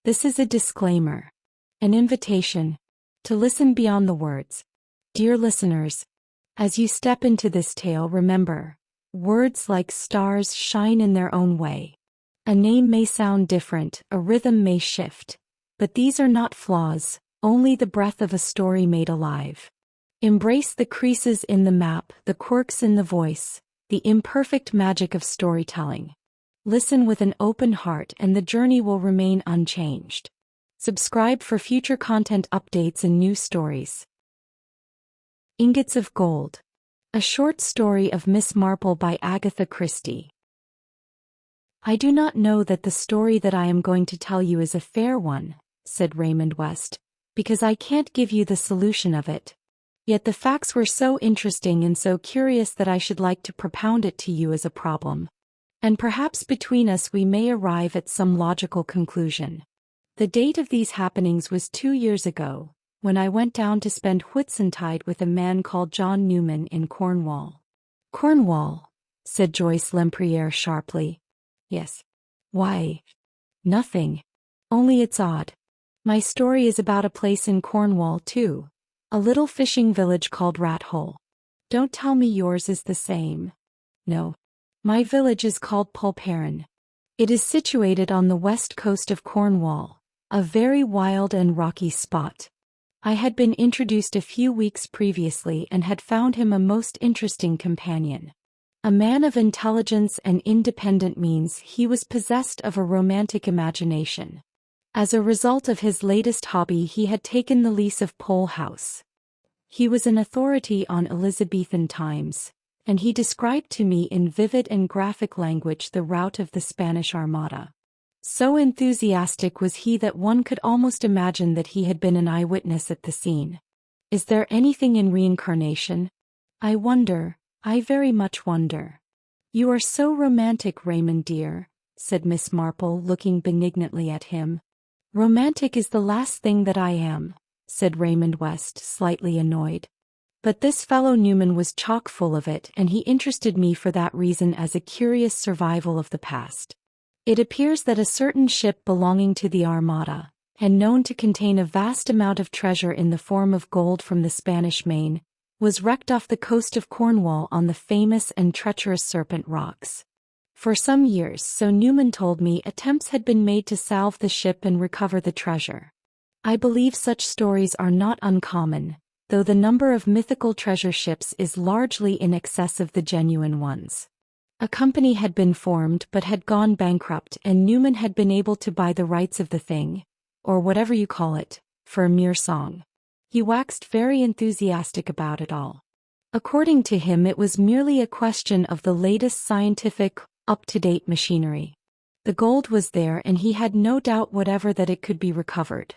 This is a disclaimer, an invitation to listen beyond the words. Dear listeners, as you step into this tale, remember, words like stars shine in their own way. A name may sound different, a rhythm may shift, but these are not flaws, only the breath of a story made alive. Embrace the creases in the map, the quirks in the voice, the imperfect magic of storytelling. Listen with an open heart and the journey will remain unchanged. Subscribe for future content updates and new stories. Ingots of Gold. A short story of Miss Marple by Agatha Christie. I do not know that the story that I am going to tell you is a fair one, said Raymond West, because I can't give you the solution of it. Yet the facts were so interesting and so curious that I should like to propound it to you as a problem. And perhaps between us we may arrive at some logical conclusion. The date of these happenings was 2 years ago, when I went down to spend Whitsuntide with a man called John Newman in Cornwall. Cornwall, said Joyce Lempriere sharply. Yes. Why? Nothing. Only it's odd. My story is about a place in Cornwall too, a little fishing village called Rat Hole. Don't tell me yours is the same. No. My village is called Polperron. It is situated on the west coast of Cornwall, a very wild and rocky spot. I had been introduced a few weeks previously and had found him a most interesting companion. A man of intelligence and independent means, he was possessed of a romantic imagination. As a result of his latest hobby, he had taken the lease of Pole House. He was an authority on Elizabethan times, and he described to me in vivid and graphic language the rout of the Spanish Armada. So enthusiastic was he that one could almost imagine that he had been an eyewitness at the scene. Is there anything in reincarnation? I wonder, I very much wonder. You are so romantic, Raymond dear, said Miss Marple, looking benignantly at him. Romantic is the last thing that I am, said Raymond West, slightly annoyed. But this fellow Newman was chock full of it, and he interested me for that reason as a curious survival of the past. It appears that a certain ship belonging to the Armada, and known to contain a vast amount of treasure in the form of gold from the Spanish Main, was wrecked off the coast of Cornwall on the famous and treacherous Serpent Rocks. For some years, so Newman told me, attempts had been made to salve the ship and recover the treasure. I believe such stories are not uncommon, though the number of mythical treasure ships is largely in excess of the genuine ones. A company had been formed but had gone bankrupt, and Newman had been able to buy the rights of the thing, or whatever you call it, for a mere song. He waxed very enthusiastic about it all. According to him, it was merely a question of the latest scientific, up-to-date machinery. The gold was there, and he had no doubt whatever that it could be recovered.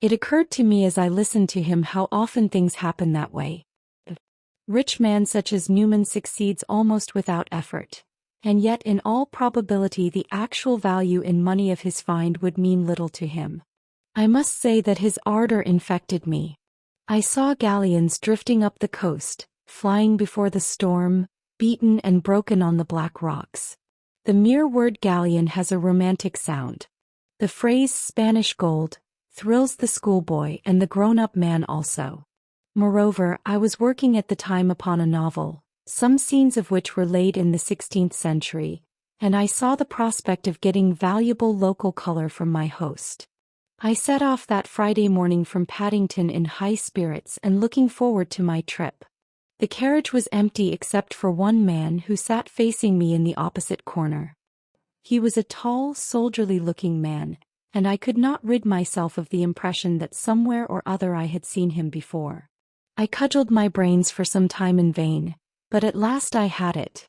It occurred to me as I listened to him how often things happen that way. A rich man such as Newman succeeds almost without effort, and yet in all probability the actual value in money of his find would mean little to him. I must say that his ardor infected me. I saw galleons drifting up the coast, flying before the storm, beaten and broken on the black rocks. The mere word galleon has a romantic sound. The phrase Spanish gold thrills the schoolboy and the grown-up man also. Moreover, I was working at the time upon a novel, some scenes of which were laid in the 16th century, and I saw the prospect of getting valuable local color from my host. I set off that Friday morning from Paddington in high spirits and looking forward to my trip. The carriage was empty except for one man who sat facing me in the opposite corner. He was a tall, soldierly-looking man, and I could not rid myself of the impression that somewhere or other I had seen him before. I cudgeled my brains for some time in vain, but at last I had it.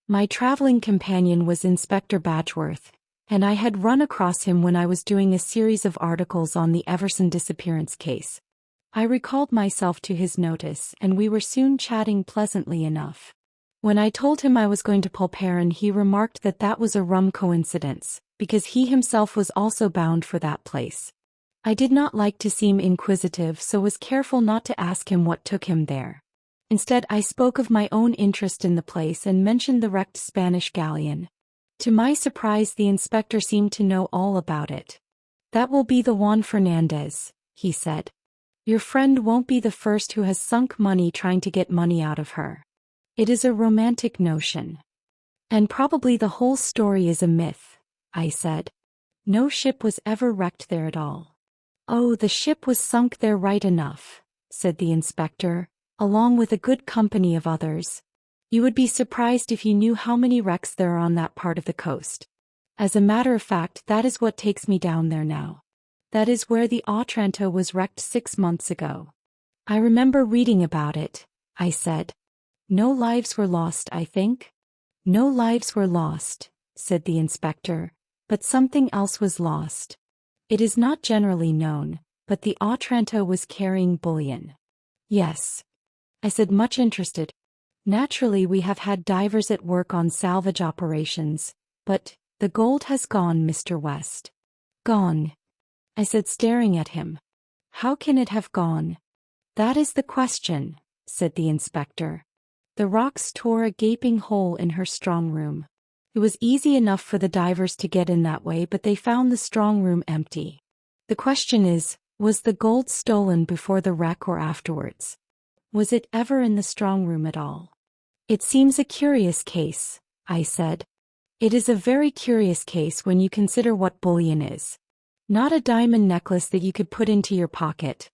My traveling companion was Inspector Badgeworth, and I had run across him when I was doing a series of articles on the Everson disappearance case. I recalled myself to his notice, and we were soon chatting pleasantly enough. When I told him I was going to Polperron, he remarked that that was a rum coincidence, because he himself was also bound for that place. I did not like to seem inquisitive, so was careful not to ask him what took him there. Instead, I spoke of my own interest in the place and mentioned the wrecked Spanish galleon. To my surprise, the inspector seemed to know all about it. That will be the Juan Fernandez, he said. Your friend won't be the first who has sunk money trying to get money out of her. It is a romantic notion. And probably the whole story is a myth, I said. No ship was ever wrecked there at all. Oh, the ship was sunk there right enough, said the inspector, along with a good company of others. You would be surprised if you knew how many wrecks there are on that part of the coast. As a matter of fact, that is what takes me down there now. That is where the Otranto was wrecked 6 months ago. I remember reading about it, I said. No lives were lost, I think? No lives were lost, said the inspector, but something else was lost. It is not generally known, but the Otranto was carrying bullion. Yes, I said, much interested. Naturally, we have had divers at work on salvage operations, but the gold has gone, Mr. West. Gone, I said, staring at him. How can it have gone? That is the question, said the inspector. The rocks tore a gaping hole in her strong room. It was easy enough for the divers to get in that way, but they found the strong room empty. The question is, was the gold stolen before the wreck or afterwards? Was it ever in the strong room at all? It seems a curious case, I said. It is a very curious case when you consider what bullion is. Not a diamond necklace that you could put into your pocket.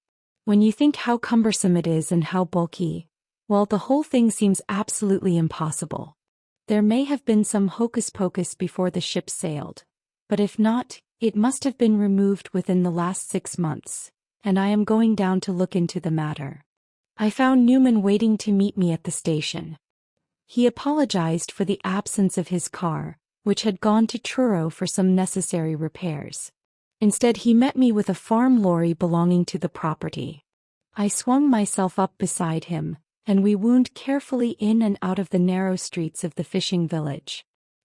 When you think how cumbersome it is and how bulky, well, the whole thing seems absolutely impossible. There may have been some hocus-pocus before the ship sailed, but if not, it must have been removed within the last 6 months, and I am going down to look into the matter. I found Newman waiting to meet me at the station. He apologized for the absence of his car, which had gone to Truro for some necessary repairs. Instead, he met me with a farm lorry belonging to the property. I swung myself up beside him, and we wound carefully in and out of the narrow streets of the fishing village.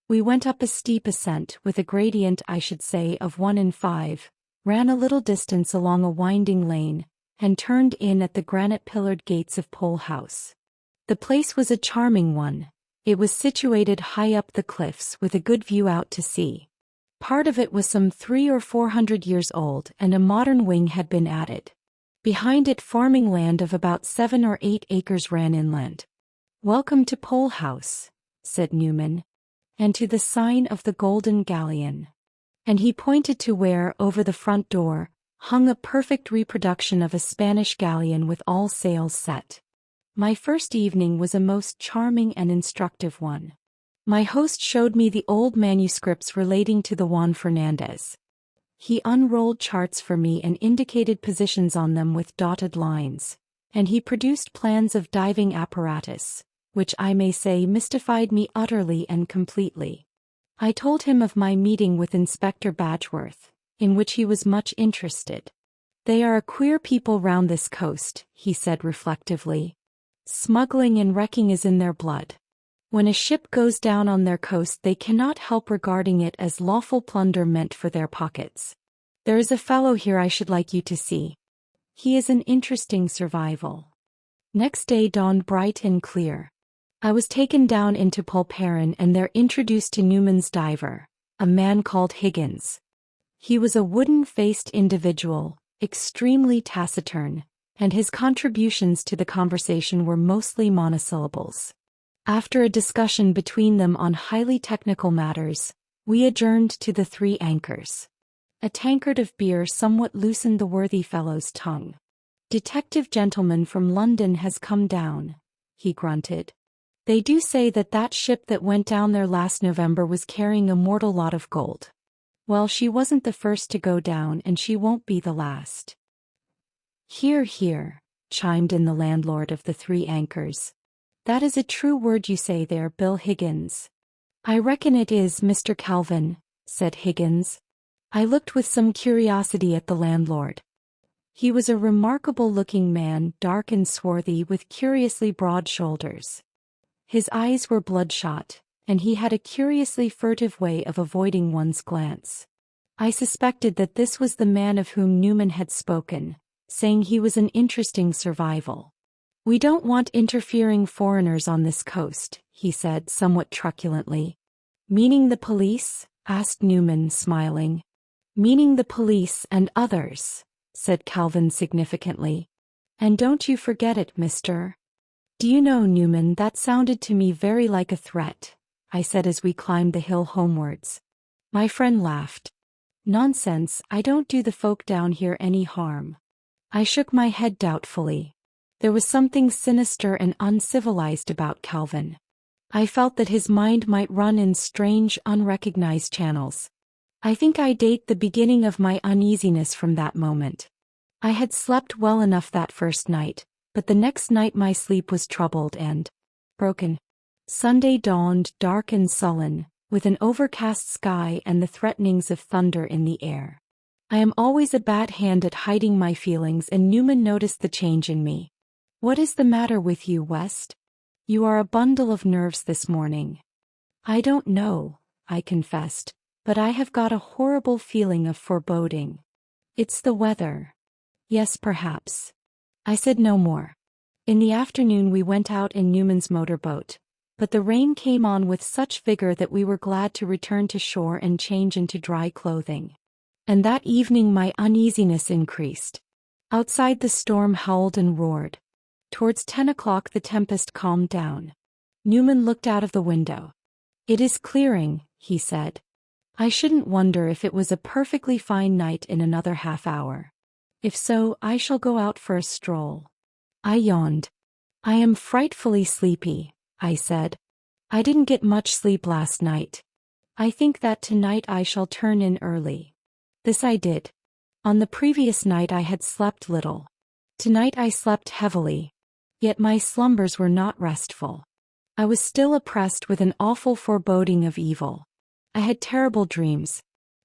We went up a steep ascent with a gradient, I should say, of 1 in 5, ran a little distance along a winding lane, and turned in at the granite-pillared gates of Pole House. The place was a charming one. It was situated high up the cliffs with a good view out to sea. Part of it was some 300 or 400 years old, and a modern wing had been added. Behind it, farming land of about 7 or 8 acres ran inland. "Welcome to Pole House," said Newman, "and to the sign of the Golden Galleon." And he pointed to where, over the front door, hung a perfect reproduction of a Spanish galleon with all sails set. My first evening was a most charming and instructive one. My host showed me the old manuscripts relating to the Juan Fernandez. He unrolled charts for me and indicated positions on them with dotted lines, and he produced plans of diving apparatus, which I may say mystified me utterly and completely. I told him of my meeting with Inspector Badgeworth, in which he was much interested. "They are a queer people round this coast," he said reflectively. "Smuggling and wrecking is in their blood. When a ship goes down on their coast, they cannot help regarding it as lawful plunder meant for their pockets. There is a fellow here I should like you to see. He is an interesting survival." Next day dawned bright and clear. I was taken down into Polperron and there introduced to Newman's diver, a man called Higgins. He was a wooden-faced individual, extremely taciturn, and his contributions to the conversation were mostly monosyllables. After a discussion between them on highly technical matters, we adjourned to the Three Anchors. A tankard of beer somewhat loosened the worthy fellow's tongue. "Detective gentleman from London has come down," he grunted. "They do say that that ship that went down there last November was carrying a mortal lot of gold. Well, she wasn't the first to go down and she won't be the last." "Hear, hear," chimed in the landlord of the Three Anchors. "That is a true word you say there, Bill Higgins." "I reckon it is, Mr. Calvin," said Higgins. I looked with some curiosity at the landlord. He was a remarkable-looking man, dark and swarthy, with curiously broad shoulders. His eyes were bloodshot, and he had a curiously furtive way of avoiding one's glance. I suspected that this was the man of whom Newman had spoken, saying he was an interesting survival. "We don't want interfering foreigners on this coast," he said somewhat truculently. "Meaning the police?" asked Newman, smiling. Meaning the police and others, said Calvin significantly. And don't you forget it, mister. Do you know, Newman, that sounded to me very like a threat, I said as we climbed the hill homewards. My friend laughed. Nonsense, I don't do the folk down here any harm. I shook my head doubtfully. There was something sinister and uncivilized about Calvin. I felt that his mind might run in strange, unrecognized channels. I think I date the beginning of my uneasiness from that moment. I had slept well enough that first night, but the next night my sleep was troubled and broken. Sunday dawned dark and sullen, with an overcast sky and the threatenings of thunder in the air. I am always a bad hand at hiding my feelings, and Newman noticed the change in me. What is the matter with you, West? You are a bundle of nerves this morning. I don't know, I confessed, but I have got a horrible feeling of foreboding. It's the weather. Yes, perhaps. I said no more. In the afternoon we went out in Newman's motorboat, but the rain came on with such vigor that we were glad to return to shore and change into dry clothing. And that evening my uneasiness increased. Outside the storm howled and roared. Towards 10 o'clock the tempest calmed down. Newman looked out of the window. It is clearing, he said. I shouldn't wonder if it was a perfectly fine night in another half hour. If so, I shall go out for a stroll. I yawned. I am frightfully sleepy, I said. I didn't get much sleep last night. I think that tonight I shall turn in early. This I did. On the previous night I had slept little. Tonight I slept heavily. Yet my slumbers were not restful. I was still oppressed with an awful foreboding of evil. I had terrible dreams.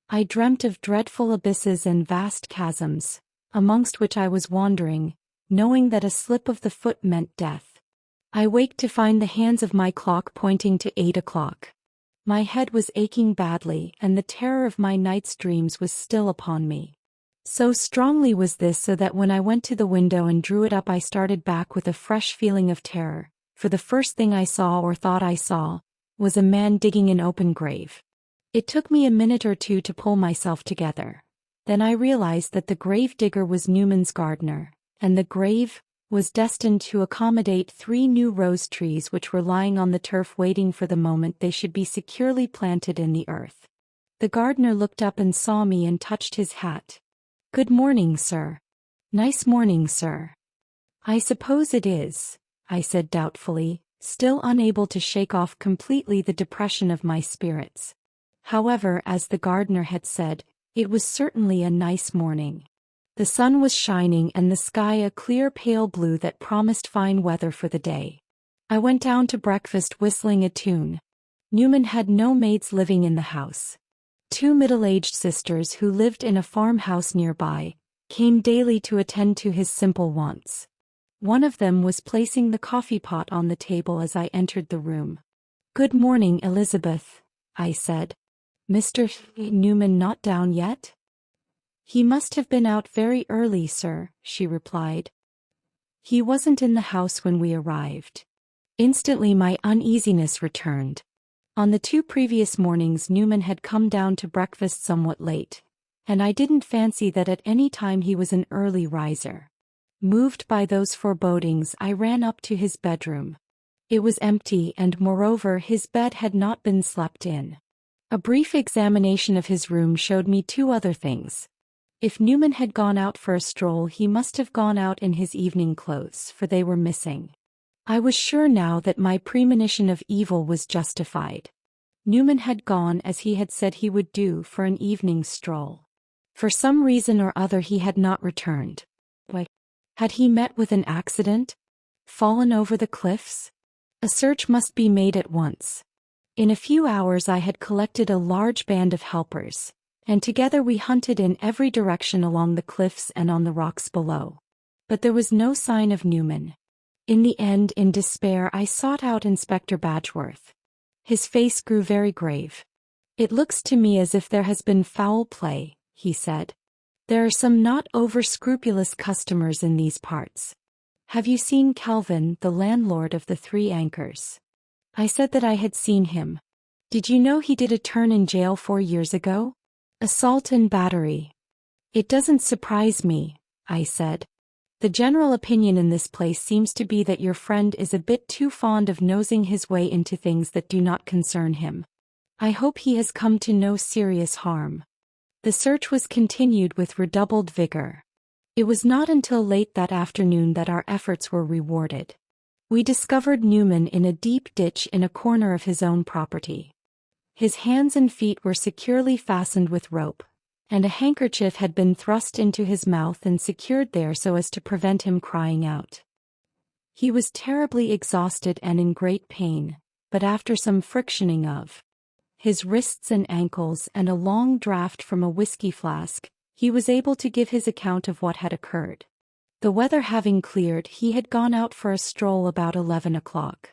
I dreamt of dreadful abysses and vast chasms, amongst which I was wandering, knowing that a slip of the foot meant death. I waked to find the hands of my clock pointing to 8 o'clock. My head was aching badly, and the terror of my night's dreams was still upon me. So strongly was this so that when I went to the window and drew it up I started back with a fresh feeling of terror, for the first thing I saw or thought I saw was a man digging an open grave. It took me a minute or two to pull myself together. Then I realized that the grave digger was Newman's gardener, and the grave was destined to accommodate 3 new rose trees which were lying on the turf waiting for the moment they should be securely planted in the earth. The gardener looked up and saw me and touched his hat. Good morning, sir. Nice morning, sir. I suppose it is, I said doubtfully, still unable to shake off completely the depression of my spirits. However, as the gardener had said, it was certainly a nice morning. The sun was shining and the sky a clear pale blue that promised fine weather for the day. I went down to breakfast whistling a tune. Newman had no maids living in the house. 2 middle-aged sisters who lived in a farmhouse nearby came daily to attend to his simple wants. One of them was placing the coffee pot on the table as I entered the room. Good morning, Elizabeth, I said. Mr. Newman not down yet? He must have been out very early, sir, she replied. He wasn't in the house when we arrived. Instantly my uneasiness returned. On the 2 previous mornings Newman had come down to breakfast somewhat late, and I didn't fancy that at any time he was an early riser. Moved by those forebodings I ran up to his bedroom. It was empty and moreover his bed had not been slept in. A brief examination of his room showed me 2 other things. If Newman had gone out for a stroll he must have gone out in his evening clothes, for they were missing. I was sure now that my premonition of evil was justified. Newman had gone as he had said he would do for an evening stroll. For some reason or other he had not returned. Why? Had he met with an accident? Fallen over the cliffs? A search must be made at once. In a few hours I had collected a large band of helpers, and together we hunted in every direction along the cliffs and on the rocks below. But there was no sign of Newman. In the end, in despair, I sought out Inspector Badgeworth. His face grew very grave. It looks to me as if there has been foul play, he said. There are some not over-scrupulous customers in these parts. Have you seen Calvin, the landlord of the 3 Anchors? I said that I had seen him. Did you know he did a turn in jail 4 years ago? Assault and battery. It doesn't surprise me, I said. The general opinion in this place seems to be that your friend is a bit too fond of nosing his way into things that do not concern him. I hope he has come to no serious harm. The search was continued with redoubled vigor. It was not until late that afternoon that our efforts were rewarded. We discovered Newman in a deep ditch in a corner of his own property. His hands and feet were securely fastened with rope, and a handkerchief had been thrust into his mouth and secured there so as to prevent him crying out. He was terribly exhausted and in great pain, but after some frictioning of his wrists and ankles and a long draught from a whiskey flask, he was able to give his account of what had occurred. The weather having cleared, he had gone out for a stroll about 11 o'clock.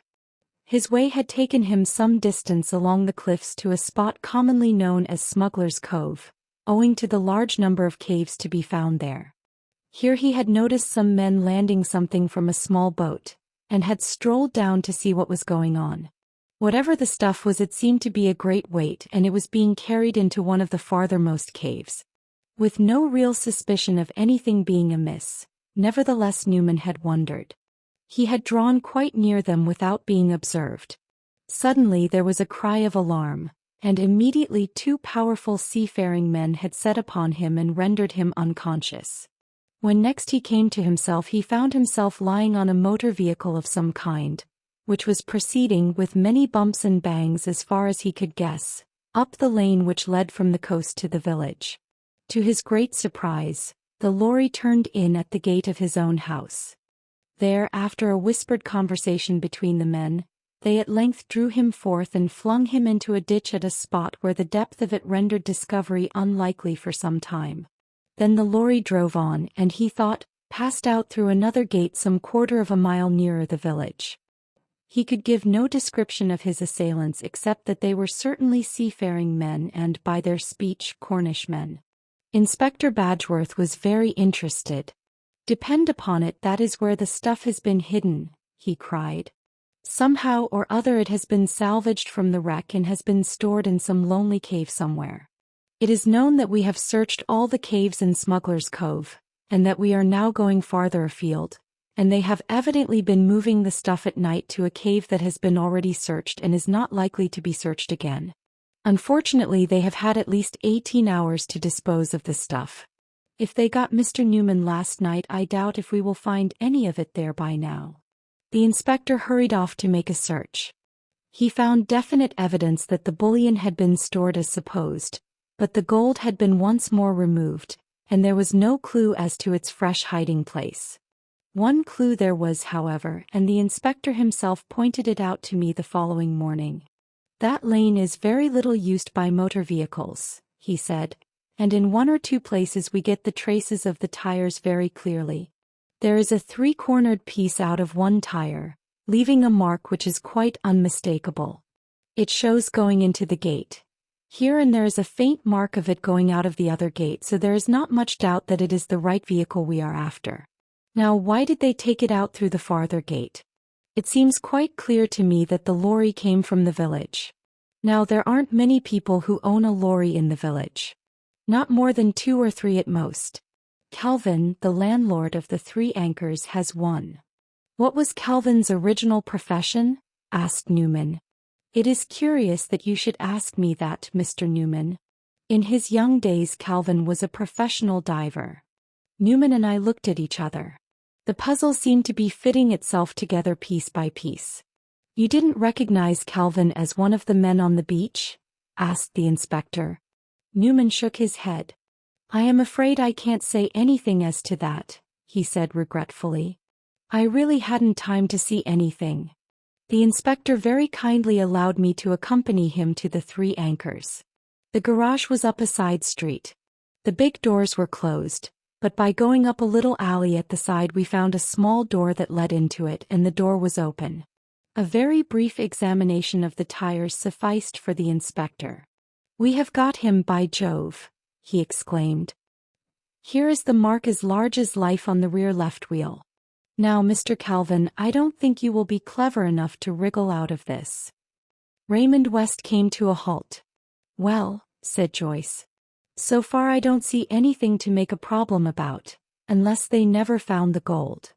His way had taken him some distance along the cliffs to a spot commonly known as Smuggler's Cove, owing to the large number of caves to be found there. Here he had noticed some men landing something from a small boat, and had strolled down to see what was going on. Whatever the stuff was, it seemed to be a great weight, and it was being carried into one of the farthermost caves. With no real suspicion of anything being amiss, nevertheless Newman had wondered. He had drawn quite near them without being observed. Suddenly there was a cry of alarm, and immediately two powerful seafaring men had set upon him and rendered him unconscious. When next he came to himself, he found himself lying on a motor vehicle of some kind, which was proceeding with many bumps and bangs as far as he could guess, up the lane which led from the coast to the village. To his great surprise, the lorry turned in at the gate of his own house. There, after a whispered conversation between the men, they at length drew him forth and flung him into a ditch at a spot where the depth of it rendered discovery unlikely for some time. Then the lorry drove on, and he thought, passed out through another gate some quarter of a mile nearer the village. He could give no description of his assailants except that they were certainly seafaring men and, by their speech, Cornish men. Inspector Badgeworth was very interested. "Depend upon it, that is where the stuff has been hidden," he cried. "Somehow or other it has been salvaged from the wreck and has been stored in some lonely cave somewhere. It is known that we have searched all the caves in Smuggler's Cove, and that we are now going farther afield, and they have evidently been moving the stuff at night to a cave that has been already searched and is not likely to be searched again. Unfortunately, they have had at least 18 hours to dispose of the stuff. If they got Mr. Newman last night, I doubt if we will find any of it there by now." The inspector hurried off to make a search. He found definite evidence that the bullion had been stored as supposed, but the gold had been once more removed, and there was no clue as to its fresh hiding place. One clue there was, however, and the inspector himself pointed it out to me the following morning. "That lane is very little used by motor vehicles," he said, "and in one or two places we get the traces of the tires very clearly. There is a three-cornered piece out of one tire, leaving a mark which is quite unmistakable. It shows going into the gate. Here and there is a faint mark of it going out of the other gate, so there is not much doubt that it is the right vehicle we are after. Now, why did they take it out through the farther gate? It seems quite clear to me that the lorry came from the village. Now, there aren't many people who own a lorry in the village. Not more than 2 or 3 at most. Calvin, the landlord of the Three Anchors, has one." "What was Calvin's original profession?" asked Newman. "It is curious that you should ask me that, Mr. Newman. In his young days Calvin was a professional diver." Newman and I looked at each other. The puzzle seemed to be fitting itself together piece by piece. "You didn't recognize Calvin as one of the men on the beach?" asked the inspector. Newman shook his head. "I am afraid I can't say anything as to that," he said regretfully. "I really hadn't time to see anything." The inspector very kindly allowed me to accompany him to the Three Anchors. The garage was up a side street. The big doors were closed, but by going up a little alley at the side we found a small door that led into it, and the door was open. A very brief examination of the tires sufficed for the inspector. "We have got him, by Jove!" he exclaimed. "Here is the mark as large as life on the rear left wheel. Now, Mr. Calvin, I don't think you will be clever enough to wriggle out of this." Raymond West came to a halt. "Well," said Joyce, So far I don't see anything to make a problem about, unless they never found the gold.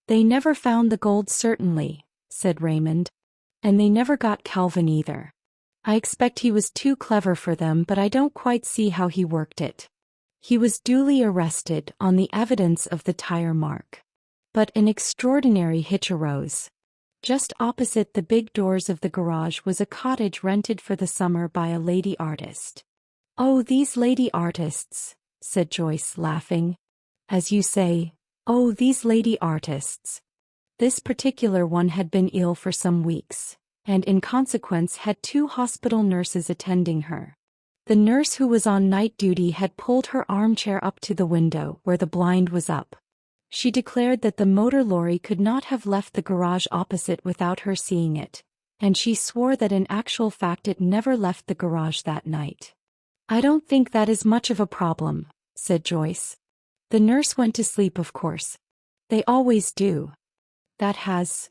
They never found the gold certainly, said Raymond. And they never got Calvin either. I expect he was too clever for them, but I don't quite see how he worked it. He was duly arrested on the evidence of the tire mark. But an extraordinary hitch arose. Just opposite the big doors of the garage was a cottage rented for the summer by a lady artist. Oh, these lady artists, said Joyce, laughing. As you say, oh, these lady artists. This particular one had been ill for some weeks, and in consequence had 2 hospital nurses attending her. The nurse who was on night duty had pulled her armchair up to the window where the blind was up. She declared that the motor lorry could not have left the garage opposite without her seeing it, and she swore that in actual fact it never left the garage that night. I don't think that is much of a problem, said Joyce. The nurse went to sleep, of course. They always do. That has,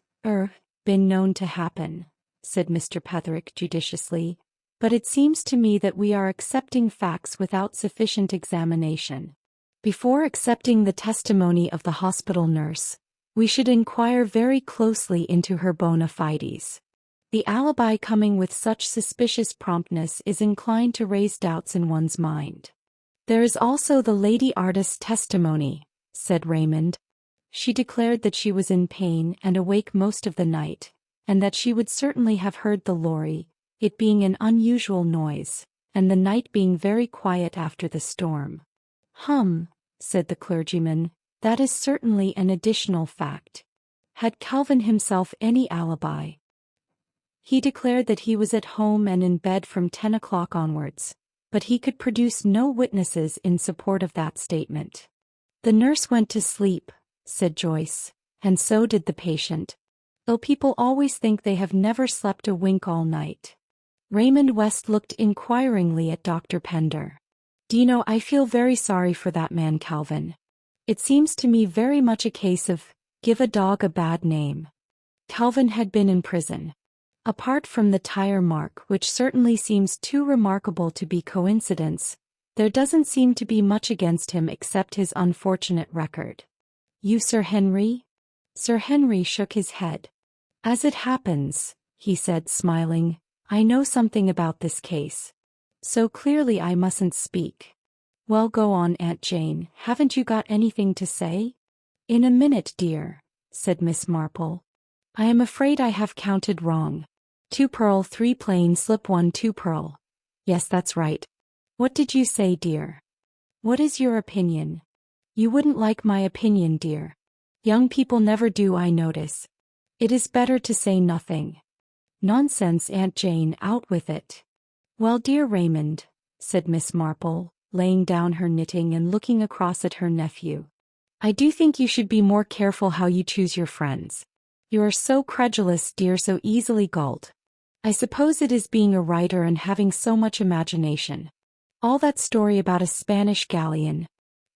been known to happen, said Mr. Petherick judiciously, but it seems to me that we are accepting facts without sufficient examination. Before accepting the testimony of the hospital nurse, we should inquire very closely into her bona fides. The alibi coming with such suspicious promptness is inclined to raise doubts in one's mind. There is also the lady artist's testimony, said Raymond. She declared that she was in pain and awake most of the night, and that she would certainly have heard the lorry, it being an unusual noise, and the night being very quiet after the storm. Said the clergyman, that is certainly an additional fact. Had Calvin himself any alibi? He declared that he was at home and in bed from 10 o'clock onwards, but he could produce no witnesses in support of that statement. The nurse went to sleep, said Joyce, and so did the patient. Ill people always think they have never slept a wink all night. Raymond West looked inquiringly at Dr. Pender. Do you know, I feel very sorry for that man Calvin. It seems to me very much a case of, give a dog a bad name. Calvin had been in prison. Apart from the tire mark, which certainly seems too remarkable to be coincidence, there doesn't seem to be much against him except his unfortunate record. You Sir Henry? Sir Henry shook his head. As it happens, he said smiling, I know something about this case. So clearly I mustn't speak. Well, go on, Aunt Jane, haven't you got anything to say? In a minute, dear, said Miss Marple. I am afraid I have counted wrong. 2 pearl, 3 plain, slip 1, 2 pearl. Yes, that's right. What did you say, dear? What is your opinion? You wouldn't like my opinion, dear. Young people never do, I notice. It is better to say nothing. Nonsense, Aunt Jane, out with it. Well, dear Raymond, said Miss Marple, laying down her knitting and looking across at her nephew. I do think you should be more careful how you choose your friends. You are so credulous, dear, so easily gulled. I suppose it is being a writer and having so much imagination. All that story about a Spanish galleon.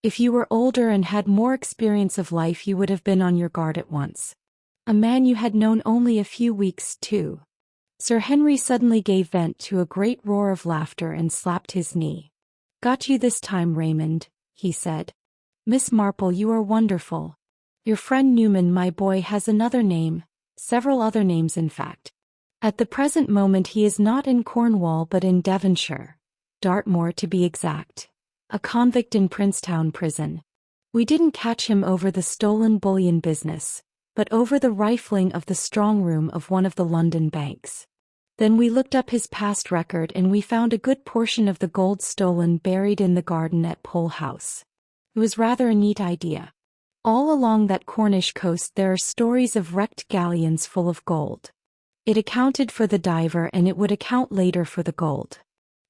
If you were older and had more experience of life, you would have been on your guard at once. A man you had known only a few weeks, too. Sir Henry suddenly gave vent to a great roar of laughter and slapped his knee. Got you this time, Raymond, he said. Miss Marple, you are wonderful. Your friend Newman, my boy, has another name, several other names in fact. At the present moment he is not in Cornwall but in Devonshire, Dartmoor to be exact, a convict in Princetown prison. We didn't catch him over the stolen bullion business, but over the rifling of the strong room of one of the London banks. Then we looked up his past record and we found a good portion of the gold stolen buried in the garden at Pole House. It was rather a neat idea. All along that Cornish coast there are stories of wrecked galleons full of gold. It accounted for the diver and it would account later for the gold.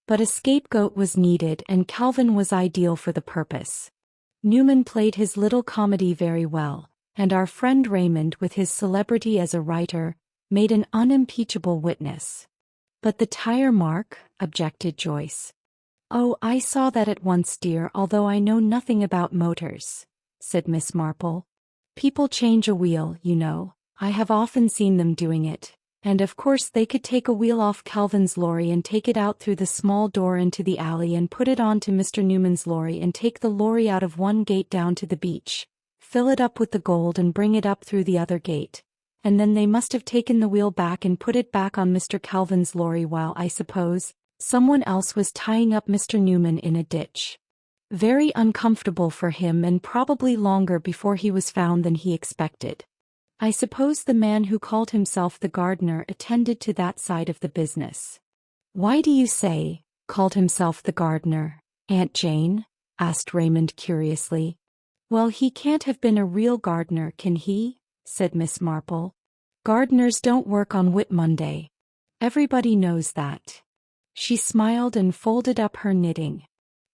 But a scapegoat was needed and Calvin was ideal for the purpose. Newman played his little comedy very well, and our friend Raymond, with his celebrity as a writer, made an unimpeachable witness. But the tire mark, objected Joyce. Oh, I saw that at once, dear, although I know nothing about motors, said Miss Marple. People change a wheel, you know. I have often seen them doing it, And of course they could take a wheel off Calvin's lorry and take it out through the small door into the alley and put it onto Mr. Newman's lorry and take the lorry out of one gate down to the beach, fill it up with the gold and bring it up through the other gate. And then they must have taken the wheel back and put it back on Mr. Calvin's lorry while, I suppose, someone else was tying up Mr. Newman in a ditch. Very uncomfortable for him and probably longer before he was found than he expected. I suppose the man who called himself the gardener attended to that side of the business. Why do you say, called himself the gardener, Aunt Jane? Asked Raymond curiously. Well, he can't have been a real gardener, can he? Said Miss Marple. Gardeners don't work on Whit Monday. Everybody knows that. She smiled and folded up her knitting.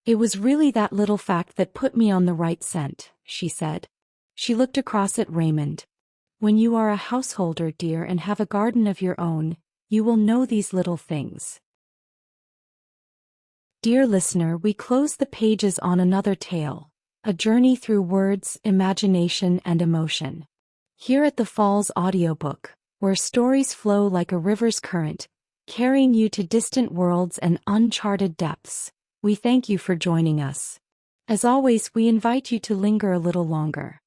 It was really that little fact that put me on the right scent, she said. She looked across at Raymond. When you are a householder, dear, and have a garden of your own, you will know these little things. Dear listener, we close the pages on another tale, a journey through words, imagination, and emotion. Here at the Falls Audiobook, where stories flow like a river's current, carrying you to distant worlds and uncharted depths, we thank you for joining us. As always, we invite you to linger a little longer.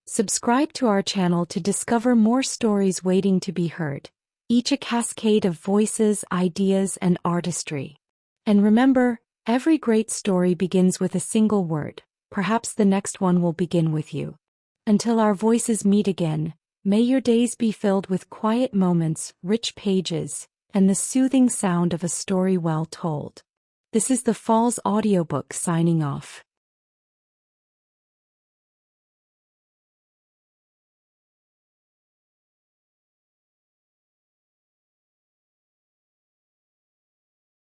Subscribe to our channel to discover more stories waiting to be heard, each a cascade of voices, ideas, and artistry. And remember, every great story begins with a single word. Perhaps the next one will begin with you. Until our voices meet again, may your days be filled with quiet moments, rich pages, and the soothing sound of a story well told. This is the Falls Audiobook signing off.